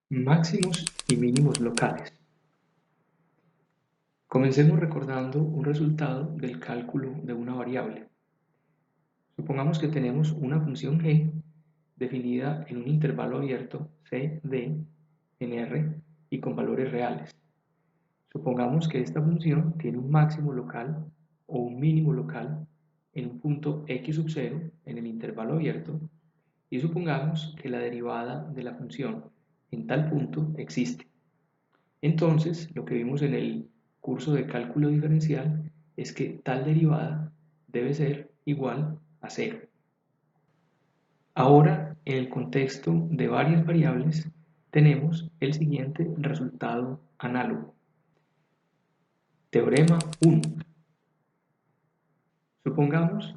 Máximos y mínimos locales. Comencemos recordando un resultado del cálculo de una variable. Supongamos que tenemos una función g definida en un intervalo abierto c, d, en R y con valores reales. Supongamos que esta función tiene un máximo local o un mínimo local en un punto x sub 0 en el intervalo abierto y supongamos que la derivada de la función en tal punto existe. Entonces, lo que vimos en el curso de cálculo diferencial es que tal derivada debe ser igual a 0. Ahora, en el contexto de varias variables, tenemos el siguiente resultado análogo. Teorema 1. Supongamos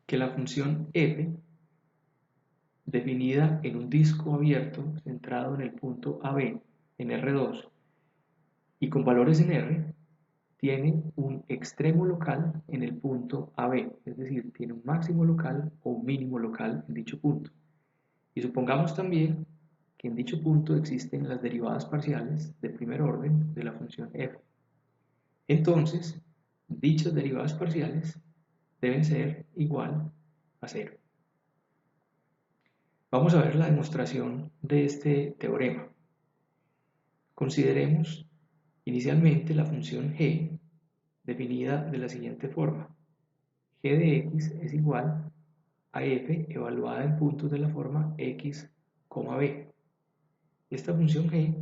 que la función f, definida en un disco abierto centrado en el punto AB en R2 y con valores en R, tiene un extremo local en el punto AB, es decir, tiene un máximo local o un mínimo local en dicho punto. Y supongamos también que en dicho punto existen las derivadas parciales de primer orden de la función f. Entonces, dichas derivadas parciales deben ser igual a 0. Vamos a ver la demostración de este teorema. Consideremos inicialmente la función g definida de la siguiente forma. G de x es igual a f evaluada en puntos de la forma x, b. Esta función g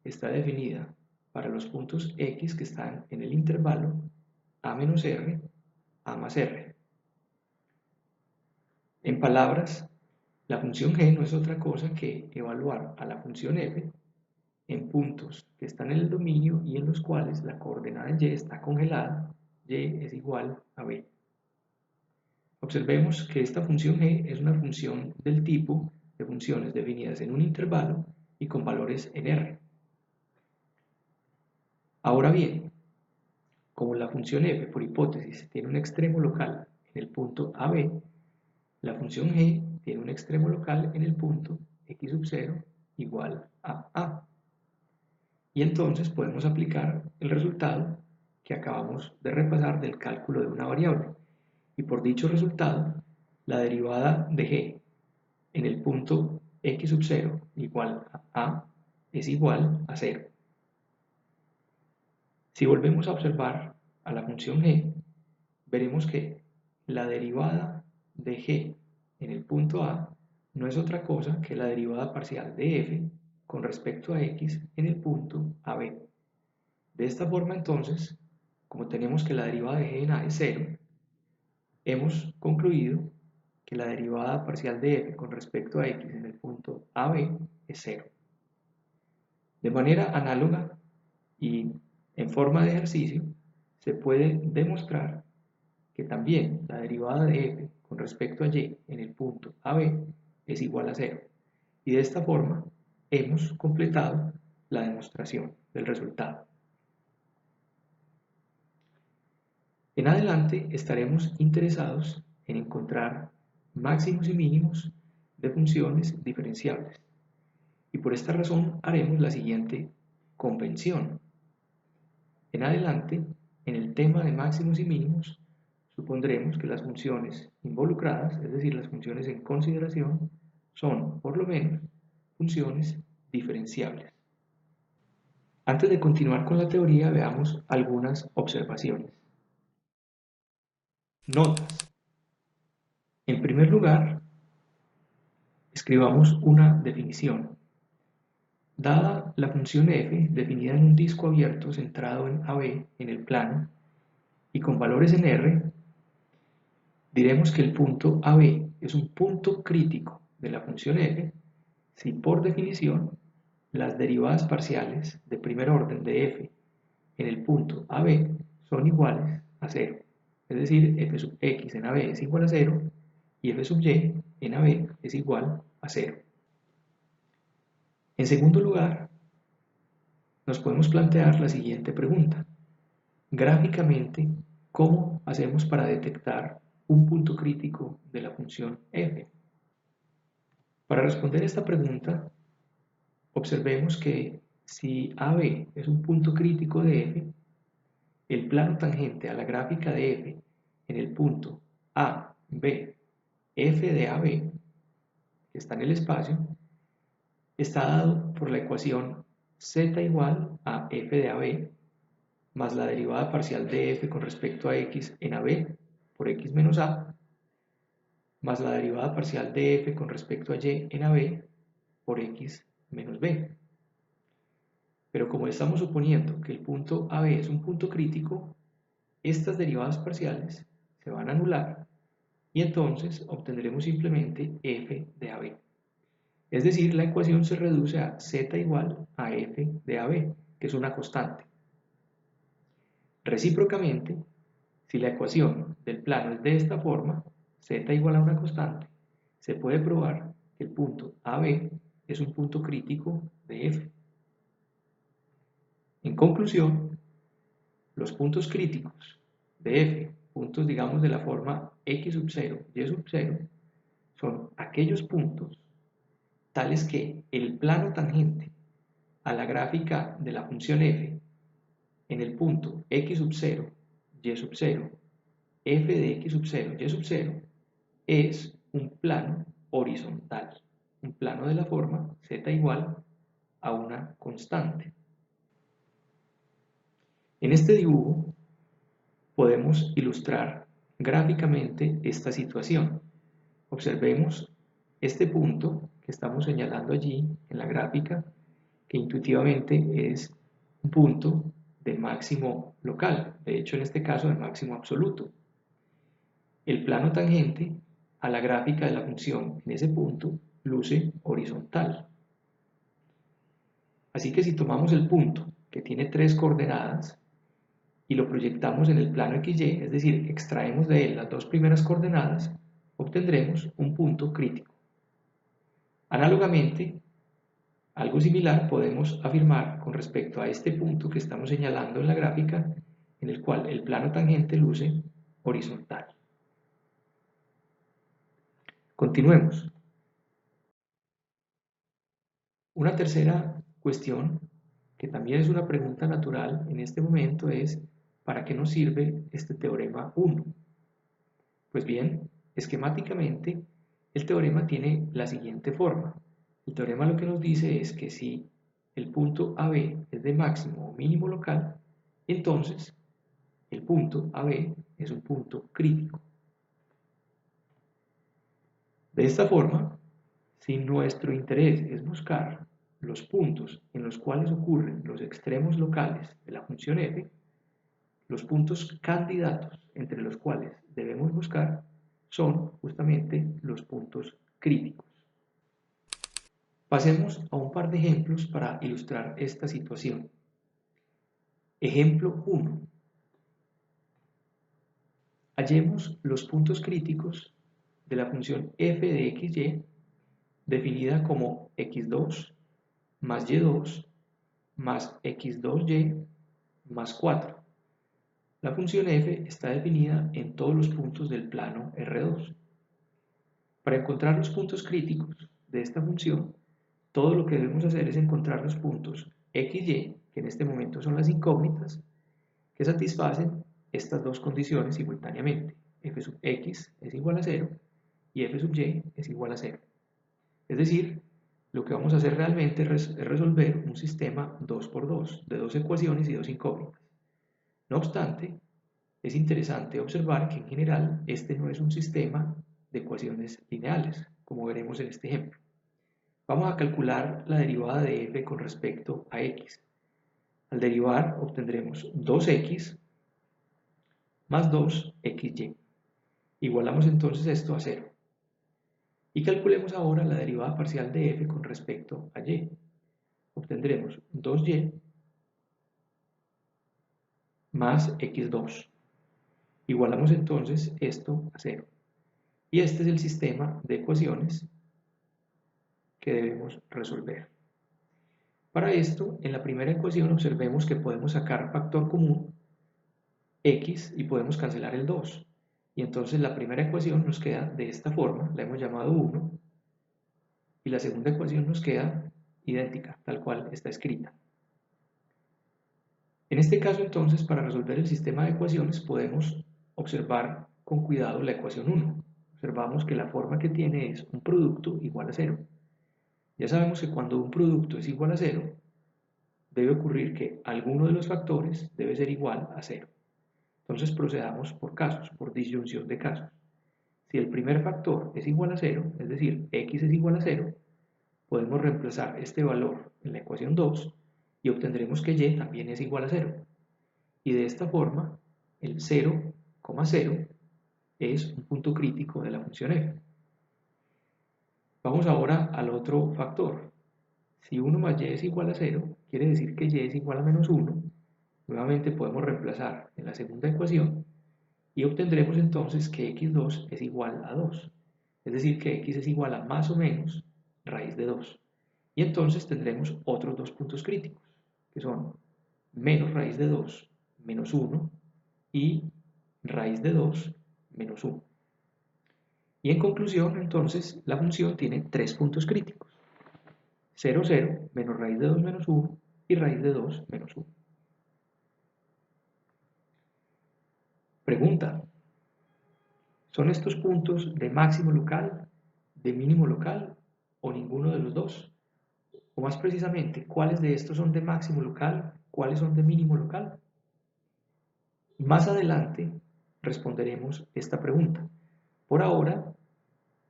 está definida para los puntos x que están en el intervalo a menos r, a más r. En palabras, la función g no es otra cosa que evaluar a la función f en puntos que están en el dominio y en los cuales la coordenada y está congelada, y es igual a b. Observemos que esta función g es una función del tipo de funciones definidas en un intervalo y con valores en R. Ahora bien, como la función f por hipótesis tiene un extremo local en el punto AB, la función g tiene un extremo local en el punto x sub 0 igual a A. Y entonces podemos aplicar el resultado que acabamos de repasar del cálculo de una variable. Y por dicho resultado, la derivada de g en el punto x sub 0 igual a A es igual a 0. Si volvemos a observar a la función g, veremos que la derivada de g en el punto A no es otra cosa que la derivada parcial de f con respecto a x en el punto AB. De esta forma entonces, como tenemos que la derivada de g en A es 0, hemos concluido que la derivada parcial de f con respecto a x en el punto AB es 0. De manera análoga y en forma de ejercicio, se puede demostrar que también la derivada de f con respecto a y en el punto AB es igual a 0. Y de esta forma hemos completado la demostración del resultado. En adelante estaremos interesados en encontrar máximos y mínimos de funciones diferenciables. Y por esta razón haremos la siguiente convención. En adelante, en el tema de máximos y mínimos, supondremos que las funciones involucradas, es decir, las funciones en consideración, son, por lo menos, funciones diferenciables. Antes de continuar con la teoría, veamos algunas observaciones. Notas. En primer lugar, escribamos una definición. Dada la función f definida en un disco abierto centrado en AB en el plano y con valores en R, diremos que el punto AB es un punto crítico de la función f si por definición las derivadas parciales de primer orden de f en el punto AB son iguales a 0. Es decir, f sub x en AB es igual a 0 y f sub y en AB es igual a 0. En segundo lugar, nos podemos plantear la siguiente pregunta. Gráficamente, ¿cómo hacemos para detectar un punto crítico de la función f? Para responder esta pregunta, observemos que si AB es un punto crítico de f, el plano tangente a la gráfica de f en el punto A, B, f de AB, que está en el espacio, está dado por la ecuación z igual a f de AB más la derivada parcial de f con respecto a x en AB por x menos a, más la derivada parcial de f con respecto a y en AB por x menos b. Pero como estamos suponiendo que el punto AB es un punto crítico, estas derivadas parciales se van a anular y entonces obtendremos simplemente f de AB. Es decir, la ecuación se reduce a z igual a f de AB, que es una constante. Recíprocamente, si la ecuación del plano es de esta forma, z igual a una constante, se puede probar que el punto AB es un punto crítico de f. En conclusión, los puntos críticos de f, puntos digamos de la forma x sub 0, y sub 0, son aquellos puntos tales que el plano tangente a la gráfica de la función f en el punto x sub 0, y sub 0, f de x sub 0, y sub 0 es un plano horizontal, un plano de la forma z igual a una constante. En este dibujo podemos ilustrar gráficamente esta situación. Observemos este punto que estamos señalando allí en la gráfica, que intuitivamente es un punto de máximo local, de hecho en este caso de máximo absoluto. El plano tangente a la gráfica de la función en ese punto luce horizontal. Así que si tomamos el punto que tiene 3 coordenadas y lo proyectamos en el plano XY, es decir, extraemos de él las 2 primeras coordenadas, obtendremos un punto crítico. Análogamente, algo similar podemos afirmar con respecto a este punto que estamos señalando en la gráfica, en el cual el plano tangente luce horizontal. Continuemos. Una tercera cuestión, que también es una pregunta natural en este momento, es ¿para qué nos sirve este teorema 1? Pues bien, esquemáticamente, el teorema tiene la siguiente forma. El teorema lo que nos dice es que si el punto AB es de máximo o mínimo local, entonces el punto AB es un punto crítico. De esta forma, si nuestro interés es buscar los puntos en los cuales ocurren los extremos locales de la función f, los puntos candidatos entre los cuales debemos buscar son justamente los puntos críticos. Pasemos a un par de ejemplos para ilustrar esta situación. Ejemplo 1. Hallemos los puntos críticos de la función f de xy definida como x2 más y2 más x2y más 4. La función f está definida en todos los puntos del plano R2. Para encontrar los puntos críticos de esta función, todo lo que debemos hacer es encontrar los puntos xy, que en este momento son las incógnitas, que satisfacen estas dos condiciones simultáneamente. F sub x es igual a 0 y f sub y es igual a 0. Es decir, lo que vamos a hacer realmente es resolver un sistema 2×2, de dos ecuaciones y dos incógnitas. No obstante, es interesante observar que en general este no es un sistema de ecuaciones lineales, como veremos en este ejemplo. Vamos a calcular la derivada de f con respecto a x. Al derivar obtendremos 2x más 2xy. Igualamos entonces esto a 0. Y calculemos ahora la derivada parcial de f con respecto a y. Obtendremos 2y más x2. Igualamos entonces esto a 0. Y este es el sistema de ecuaciones que debemos resolver. Para esto, en la primera ecuación observemos que podemos sacar factor común x y podemos cancelar el 2. Y entonces la primera ecuación nos queda de esta forma, la hemos llamado 1, y la segunda ecuación nos queda idéntica, tal cual está escrita. En este caso entonces, para resolver el sistema de ecuaciones podemos observar con cuidado la ecuación 1. Observamos que la forma que tiene es un producto igual a 0. Ya sabemos que cuando un producto es igual a 0, debe ocurrir que alguno de los factores debe ser igual a 0. Entonces procedamos por casos, por disyunción de casos. Si el primer factor es igual a 0, es decir, x es igual a 0, podemos reemplazar este valor en la ecuación 2 y obtendremos que y también es igual a 0. Y de esta forma, el 0, 0 es un punto crítico de la función f. Vamos ahora al otro factor. Si 1 más y es igual a 0, quiere decir que y es igual a menos 1. Nuevamente podemos reemplazar en la segunda ecuación y obtendremos entonces que x2 es igual a 2. Es decir, que x es igual a más o menos raíz de 2. Y entonces tendremos otros dos puntos críticos, que son menos raíz de 2 menos 1 y raíz de 2 menos 1. Y en conclusión, entonces, la función tiene tres puntos críticos. 0, 0, menos raíz de 2 menos 1 y raíz de 2 menos 1. Pregunta: ¿son estos puntos de máximo local, de mínimo local o ninguno de los dos? O más precisamente, ¿cuáles de estos son de máximo local? ¿Cuáles son de mínimo local? Más adelante responderemos esta pregunta. Por ahora,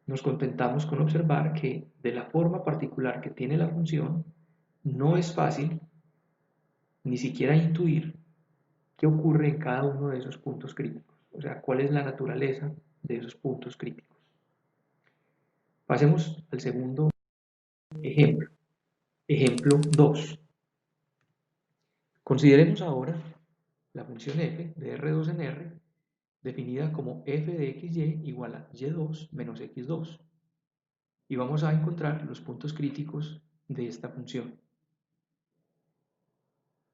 nos contentamos con observar que de la forma particular que tiene la función, no es fácil ni siquiera intuir qué ocurre en cada uno de esos puntos críticos, o sea, cuál es la naturaleza de esos puntos críticos. Pasemos al segundo ejemplo. Ejemplo 2. Consideremos ahora la función f de R2 en R, definida como f de xy igual a y2 menos x2. Y vamos a encontrar los puntos críticos de esta función.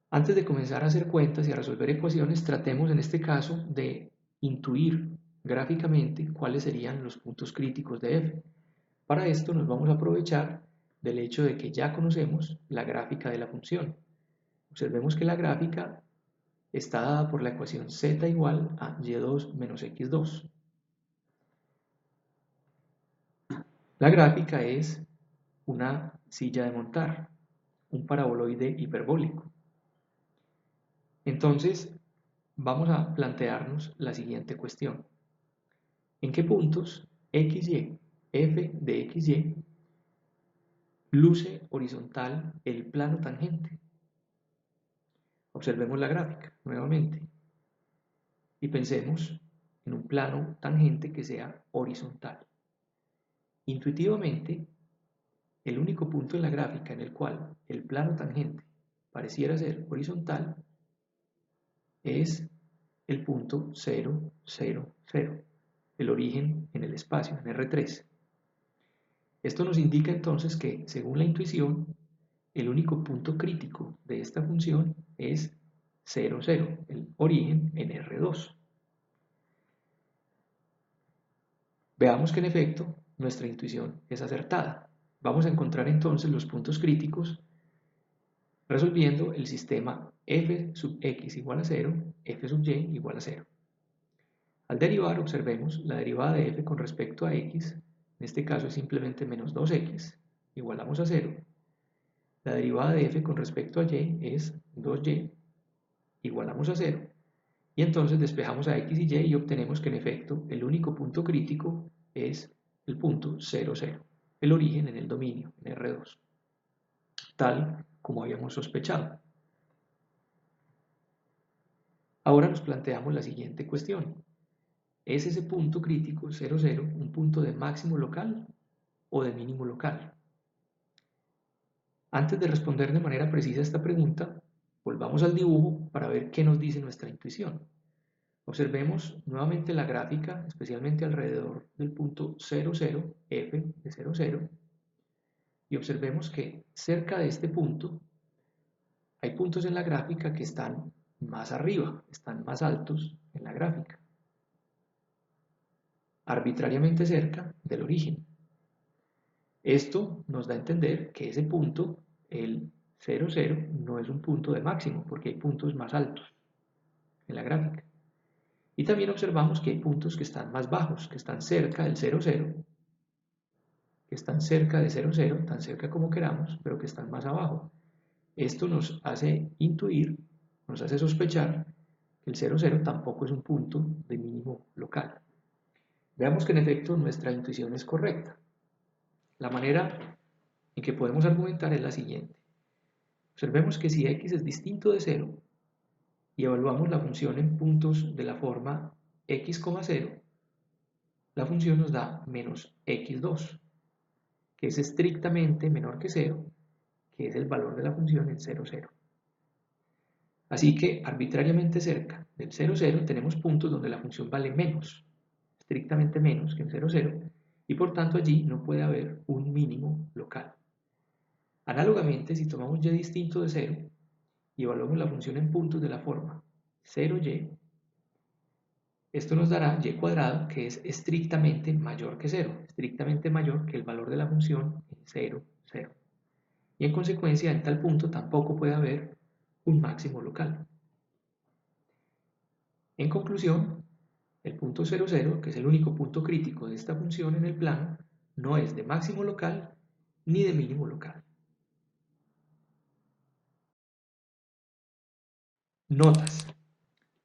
Antes de comenzar a hacer cuentas y a resolver ecuaciones, tratemos en este caso de intuir gráficamente cuáles serían los puntos críticos de f. Para esto nos vamos a aprovechar del hecho de que ya conocemos la gráfica de la función. Observemos que la gráfica está dada por la ecuación z igual a y2 menos x2. La gráfica es una silla de montar, un paraboloide hiperbólico. Entonces, vamos a plantearnos la siguiente cuestión. ¿En qué puntos xy, f de xy, luce horizontal el plano tangente? Observemos la gráfica nuevamente y pensemos en un plano tangente que sea horizontal. Intuitivamente, el único punto en la gráfica en el cual el plano tangente pareciera ser horizontal es el punto 0, 0, 0, el origen en el espacio, en R3. Esto nos indica entonces que, según la intuición, el único punto crítico de esta función es 0, 0, el origen en R2. Veamos que en efecto nuestra intuición es acertada. Vamos a encontrar entonces los puntos críticos resolviendo el sistema f sub x igual a 0, f sub y igual a 0. Al derivar, observemos la derivada de f con respecto a x, en este caso es simplemente menos 2x, igualamos a 0. La derivada de f con respecto a y es 2y, igualamos a 0. Y entonces despejamos a x y y y obtenemos que en efecto el único punto crítico es el punto 0, 0, el origen en el dominio, en R2, tal como habíamos sospechado. Ahora nos planteamos la siguiente cuestión. ¿Es ese punto crítico 0, 0 un punto de máximo local o de mínimo local? Antes de responder de manera precisa esta pregunta, volvamos al dibujo para ver qué nos dice nuestra intuición. Observemos nuevamente la gráfica, especialmente alrededor del punto 0, 0, f de 0, 0, y observemos que cerca de este punto hay puntos en la gráfica que están más arriba, están más altos en la gráfica, arbitrariamente cerca del origen. Esto nos da a entender que ese punto el 0, 0 no es un punto de máximo porque hay puntos más altos en la gráfica. Y también observamos que hay puntos que están más bajos, que están cerca del 0, 0, que están cerca de 0, 0, tan cerca como queramos, pero que están más abajo. Esto nos hace intuir, nos hace sospechar que el 0, 0 tampoco es un punto de mínimo local. Veamos que en efecto nuestra intuición es correcta. La manera en que podemos argumentar es la siguiente. Observemos que si x es distinto de 0 y evaluamos la función en puntos de la forma x, 0, la función nos da menos x2, que es estrictamente menor que 0, que es el valor de la función en 0, 0. Así que arbitrariamente cerca del 0, 0 tenemos puntos donde la función vale menos, estrictamente menos que en 0, 0, y por tanto allí no puede haber un mínimo local. Análogamente, si tomamos y distinto de 0 y evaluamos la función en puntos de la forma 0y, esto nos dará y cuadrado que es estrictamente mayor que 0, estrictamente mayor que el valor de la función en 0, 0. Y en consecuencia, en tal punto tampoco puede haber un máximo local. En conclusión, el punto 0, 0, que es el único punto crítico de esta función en el plano, no es de máximo local ni de mínimo local. Notas.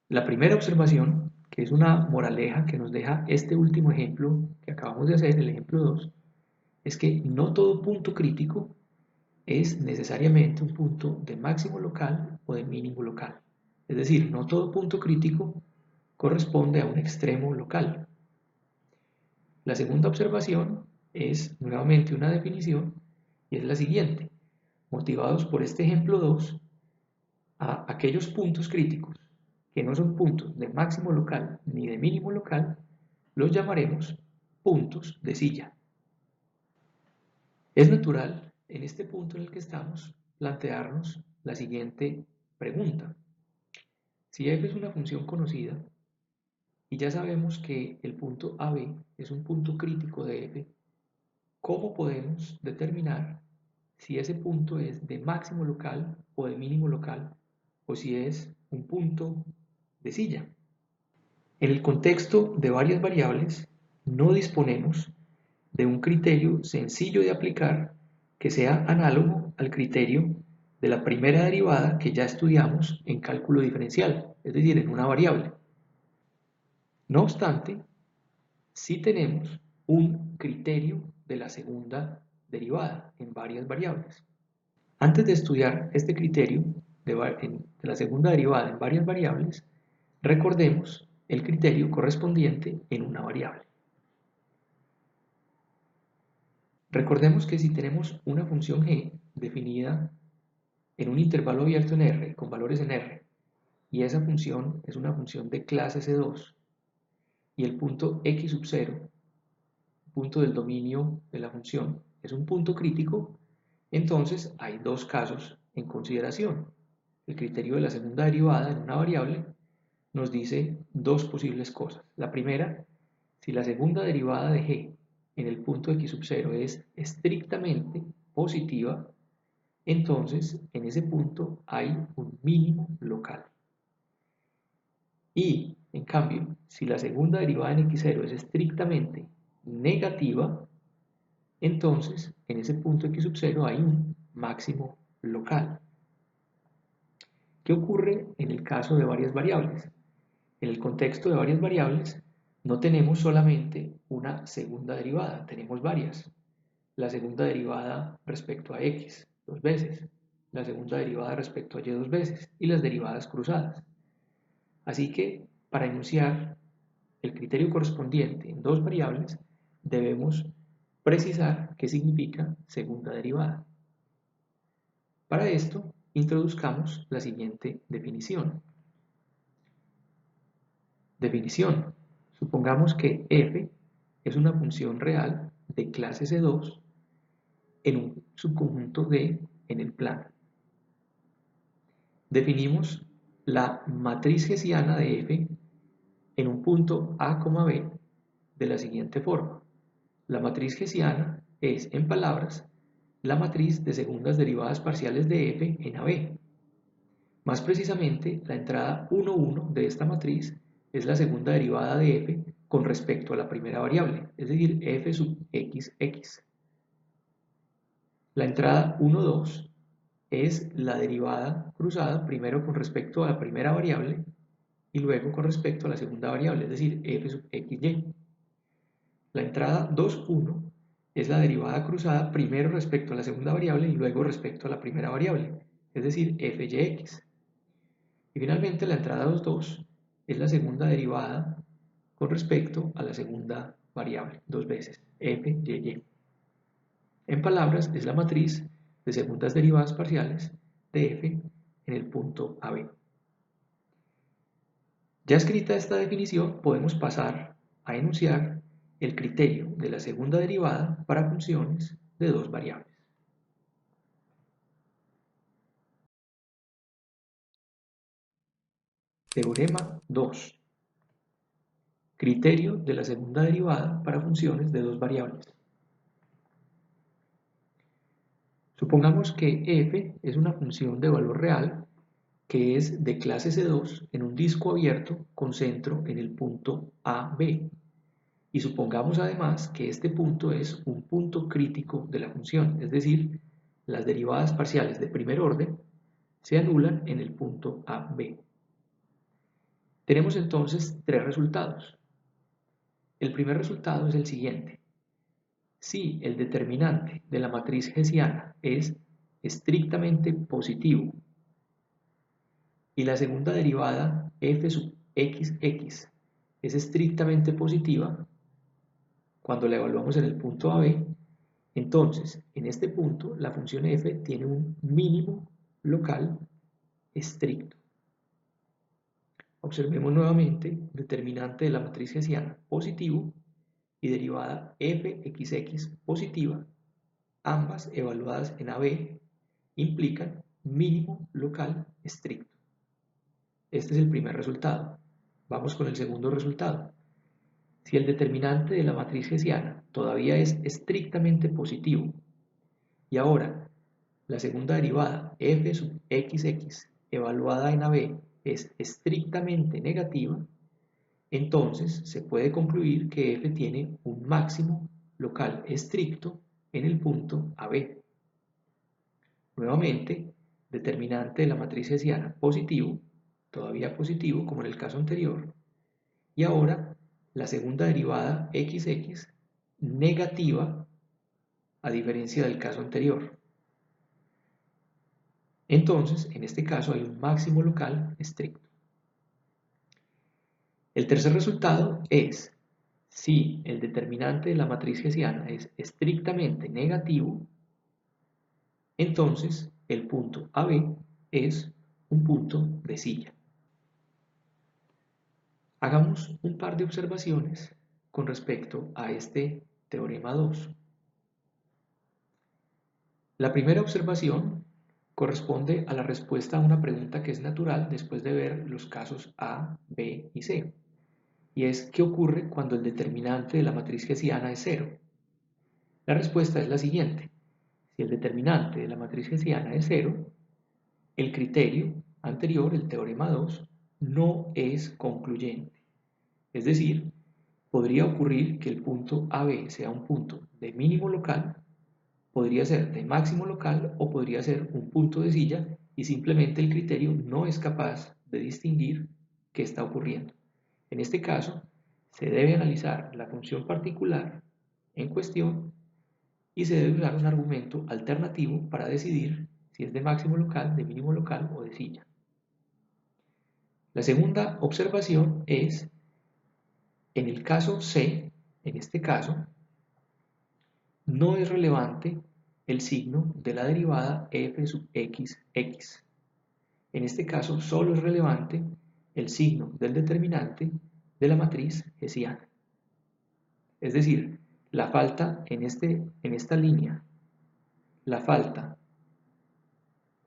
La primera observación, que es una moraleja que nos deja este último ejemplo que acabamos de hacer, el ejemplo 2, es que no todo punto crítico es necesariamente un punto de máximo local o de mínimo local. Es decir, no todo punto crítico corresponde a un extremo local. La segunda observación es nuevamente una definición y es la siguiente. Motivados por este ejemplo 2, a aquellos puntos críticos que no son puntos de máximo local ni de mínimo local, los llamaremos puntos de silla. Es natural, en este punto en el que estamos, plantearnos la siguiente pregunta. Si f es una función conocida y ya sabemos que el punto AB es un punto crítico de f, ¿cómo podemos determinar si ese punto es de máximo local o de mínimo local o si es un punto de silla? En el contexto de varias variables, no disponemos de un criterio sencillo de aplicar que sea análogo al criterio de la primera derivada que ya estudiamos en cálculo diferencial, es decir, en una variable. No obstante, sí tenemos un criterio de la segunda derivada en varias variables. Antes de estudiar este criterio de la segunda derivada en varias variables, recordemos el criterio correspondiente en una variable. Recordemos que si tenemos una función g definida en un intervalo abierto en R, con valores en R, y esa función es una función de clase C2, y el punto x sub 0, punto del dominio de la función, es un punto crítico, entonces hay dos casos en consideración. El criterio de la segunda derivada en una variable nos dice dos posibles cosas. La primera, si la segunda derivada de g en el punto x sub 0 es estrictamente positiva, entonces en ese punto hay un mínimo local. Y, en cambio, si la segunda derivada en x0 es estrictamente negativa, entonces en ese punto x sub 0 hay un máximo local. ¿Qué ocurre en el caso de varias variables? En el contexto de varias variables no tenemos solamente una segunda derivada, tenemos varias. La segunda derivada respecto a x dos veces, la segunda derivada respecto a y dos veces y las derivadas cruzadas. Así que para enunciar el criterio correspondiente en dos variables debemos precisar qué significa segunda derivada. Para esto introduzcamos la siguiente definición. Definición. Supongamos que f es una función real de clase C2 en un subconjunto D en el plano. Definimos la matriz hessiana de f en un punto A, B de la siguiente forma. La matriz hessiana es, en palabras, la matriz de segundas derivadas parciales de f en AB. Más precisamente, la entrada 1, 1 de esta matriz es la segunda derivada de f con respecto a la primera variable, es decir, f sub xx. La entrada 1, 2 es la derivada cruzada primero con respecto a la primera variable y luego con respecto a la segunda variable, es decir, f sub xy. La entrada 2, 1 es la derivada cruzada primero respecto a la segunda variable y luego respecto a la primera variable, es decir, fyx. Y finalmente la entrada 2, 2 es la segunda derivada con respecto a la segunda variable, dos veces, fyy. En palabras, es la matriz de segundas derivadas parciales de f en el punto AB. Ya escrita esta definición, podemos pasar a enunciar el criterio de la segunda derivada para funciones de dos variables. Teorema 2. Criterio de la segunda derivada para funciones de dos variables. Supongamos que f es una función de valor real que es de clase C2 en un disco abierto con centro en el punto AB. Y supongamos además que este punto es un punto crítico de la función, es decir, las derivadas parciales de primer orden se anulan en el punto AB. Tenemos entonces tres resultados. El primer resultado es el siguiente. Si el determinante de la matriz hessiana es estrictamente positivo y la segunda derivada f sub xx es estrictamente positiva, cuando la evaluamos en el punto AB, entonces en este punto la función f tiene un mínimo local estricto. Observemos nuevamente determinante de la matriz hessiana positivo y derivada fxx positiva, ambas evaluadas en AB, implican mínimo local estricto. Este es el primer resultado. Vamos con el segundo resultado. Si el determinante de la matriz hessiana todavía es estrictamente positivo y ahora la segunda derivada f sub xx evaluada en AB es estrictamente negativa, entonces se puede concluir que f tiene un máximo local estricto en el punto AB. Nuevamente, determinante de la matriz hessiana positivo, todavía positivo como en el caso anterior, y ahora la segunda derivada xx negativa a diferencia del caso anterior. Entonces, en este caso hay un máximo local estricto. El tercer resultado es si el determinante de la matriz hessiana es estrictamente negativo, entonces el punto AB es un punto de silla. Hagamos un par de observaciones con respecto a este teorema 2. La primera observación corresponde a la respuesta a una pregunta que es natural después de ver los casos A, B y C. Y es, ¿qué ocurre cuando el determinante de la matriz hessiana es 0? La respuesta es la siguiente. Si el determinante de la matriz hessiana es 0, el criterio anterior, el teorema 2, no es concluyente. Es decir, podría ocurrir que el punto AB sea un punto de mínimo local, podría ser de máximo local o podría ser un punto de silla y simplemente el criterio no es capaz de distinguir qué está ocurriendo. En este caso, se debe analizar la función particular en cuestión y se debe usar un argumento alternativo para decidir si es de máximo local, de mínimo local o de silla. La segunda observación es, en el caso C, en este caso, no es relevante el signo de la derivada f sub xx. En este caso, solo es relevante el signo del determinante de la matriz hessiana. Es decir, la falta en esta línea, la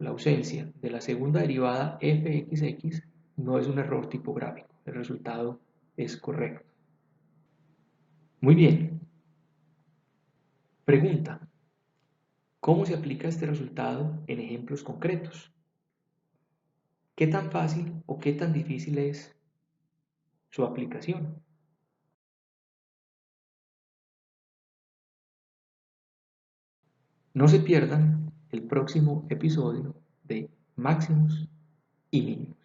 ausencia de la segunda derivada fxx no es un error tipográfico. El resultado es correcto. Muy bien. Pregunta. ¿Cómo se aplica este resultado en ejemplos concretos? ¿Qué tan fácil o qué tan difícil es su aplicación? No se pierdan el próximo episodio de Máximos y Mínimos.